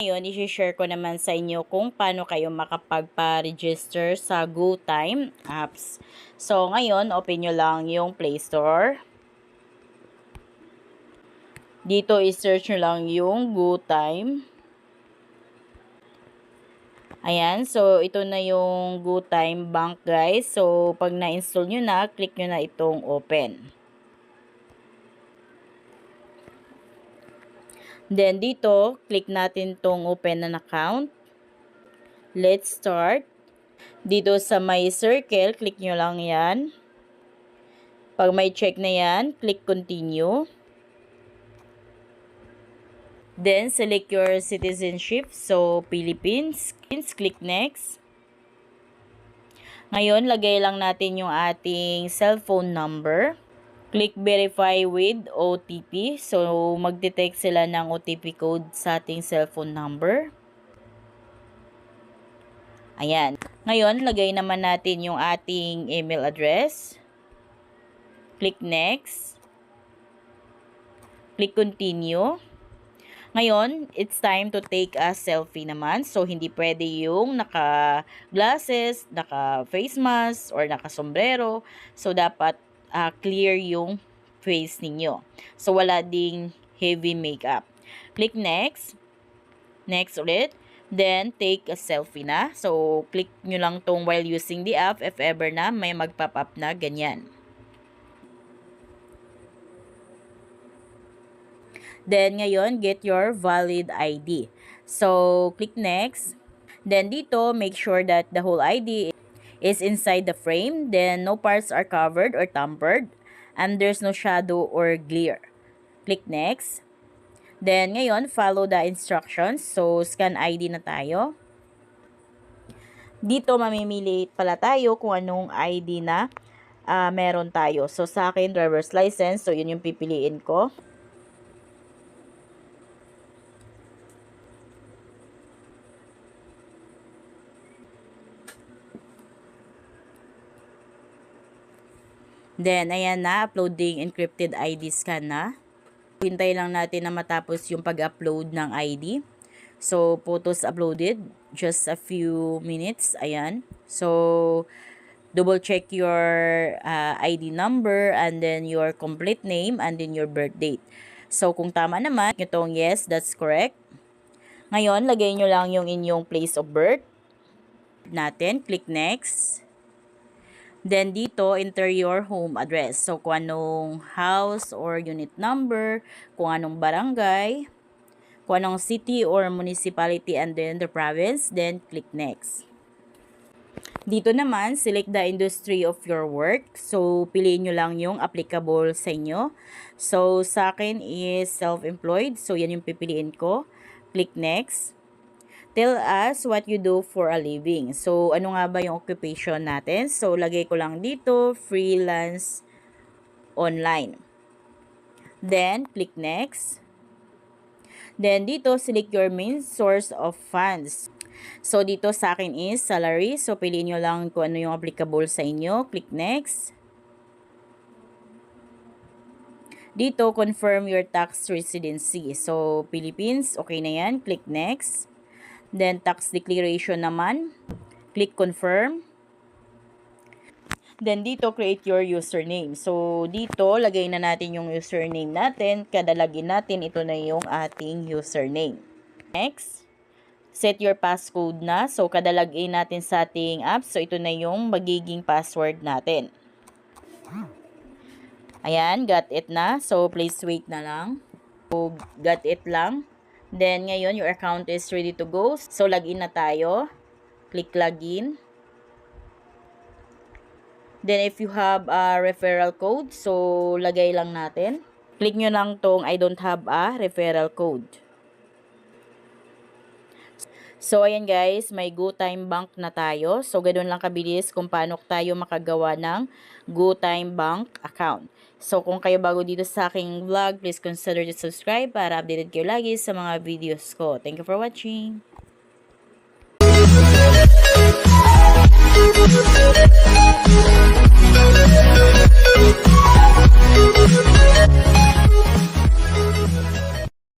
Ngayon, i-share ko naman sa inyo kung paano kayo makapagpa-register sa GoTime apps. So, ngayon, open nyo lang yung Play Store. Dito, i-search nyo lang yung GoTime. Ayan, so ito na yung GoTime Bank, guys. So, pag na-install nyo na, click nyo na itong open. Then, dito, click natin tong open an account. Let's start. Dito sa may circle, click nyo lang yan. Pag may check na yan, click continue. Then, select your citizenship. So, Philippines. Click next. Ngayon, lagay lang natin yung ating cellphone number. Click verify with OTP. So, magdetect sila ng OTP code sa ating cellphone number. Ayan. Ngayon, lagay naman natin yung ating email address. Click next. Click continue. Ngayon, it's time to take a selfie naman. So, hindi pwede yung naka-glasses, naka-face mask, or naka-sombrero. So, dapat clear yung face ninyo. So, wala ding heavy makeup. Click next. Next ulit. Then, take a selfie na. So, click nyo lang tong while using the app if ever na may mag-pop up na ganyan. Then, ngayon, get your valid ID. So, click next. Then, dito, make sure that the whole ID is inside the frame. Then, no parts are covered or tampered. And there's no shadow or glare. Click next. Then, ngayon, follow the instructions. So, scan ID na tayo. Dito, mamimili pala tayo kung anong ID na meron tayo. So, sa akin, driver's license. So, yun yung pipiliin ko. Then, ayan na, uploading encrypted ID scan na. Hintay lang natin na matapos yung pag-upload ng ID. So, photos uploaded, just a few minutes, ayan. So, double check your ID number and then your complete name and then your birth date. So, kung tama naman, itong yes, that's correct. Ngayon, lagay nyo lang yung inyong place of birth natin. Click next. Then, dito, enter your home address. So, kung anong house or unit number, kung anong barangay, kung anong city or municipality, and then the province, then click next. Dito naman, select the industry of your work. So, piliin nyo lang yung applicable sa inyo. So, sa akin is self-employed. So, yan yung pipiliin ko. Click next. Tell us what you do for a living. So, ano nga ba yung occupation natin? So, lagay ko lang dito, freelance online. Then, click next. Then, dito, select your main source of funds. So, dito sa akin is salary. So, piliin nyo lang kung ano yung applicable sa inyo. Click next. Dito, confirm your tax residency. So, Philippines, okay na yan. Click next. Then, tax declaration naman. Click confirm. Then, dito, create your username. So, dito, lagay na natin yung username natin. Kadalagin natin, ito na yung ating username. Next. Set your passcode na. So, kadalagin natin sa ating app. So, ito na yung magiging password natin. Ayan, got it na. So, please wait na lang. So, got it lang. Then, ngayon, your account is ready to go. So, login na tayo. Click login. Then, if you have a referral code, so, lagay lang natin. Click nyo lang tong I don't have a referral code. So, ayan guys, may GoTime Bank na tayo. So, ganoon lang kabilis kung paano tayo makagawa ng GoTime Bank account. So, kung kayo bago dito sa aking vlog, please consider to subscribe para updated kayo lagi sa mga videos ko. Thank you for watching!